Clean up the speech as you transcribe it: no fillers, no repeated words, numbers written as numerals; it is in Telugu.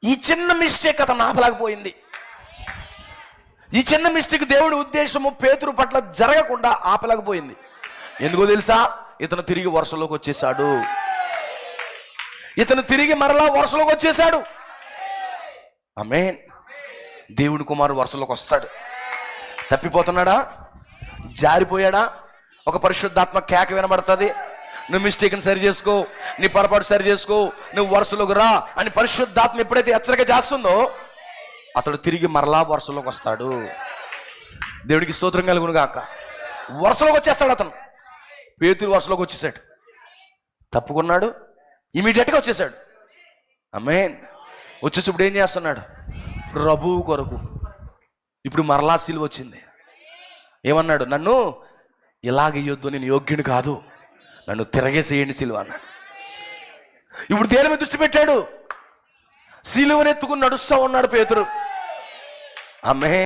ఈ చిన్న మిస్టేక్ అతను ఆపలేకపోయింది. ఈ చిన్న మిస్టేక్ దేవుడి ఉద్దేశము పేతురు పట్ల జరగకుండా ఆపలేకపోయింది. ఎందుకో తెలుసా? ఇతను తిరిగి వరుసలోకి వచ్చేసాడు. ఇతను తిరిగి మరలా వరుసలోకి వచ్చేసాడు. ఆమేన్. దేవుని కుమారుడు వరుసలోకి వస్తాడు. తప్పిపోతున్నాడా? జారిపోయాడా? ఒక పరిశుద్ధాత్మ కేక వినబడుతుంది, నువ్వు మిస్టేక్ని సరి చేసుకో, నీ పొరపాటు సరి చేసుకో, నువ్వు వరుసలోకి రా అని పరిశుద్ధాత్మ ఎప్పుడైతే హెచ్చరిక చేస్తుందో అతడు తిరిగి మరలా వరుసలోకి వస్తాడు. దేవుడికి స్తోత్రం కలుగును గాక. వరుసలోకి వచ్చేస్తాడు అతను. పేతురు వరుసలోకి వచ్చేసాడు, తప్పుకున్నాడు, ఇమీడియట్గా వచ్చేసాడు. ఆమేన్. వచ్చేసి ఇప్పుడు ఏం చేస్తున్నాడు? ప్రభువు కొరకు. ఇప్పుడు మరలా సిలువ వచ్చింది. ఏమన్నాడు? నన్ను ఇలాగయ్యొద్దు, నేను యోగ్యుని కాదు, నన్ను తిరగేసేయండి సిలువ అన్నాడు. ఇప్పుడు దేని మీద దృష్టి పెట్టాడు? సిలువనెత్తుకుని నడుస్తూ ఉన్నాడు పేతురు. ఆమేన్.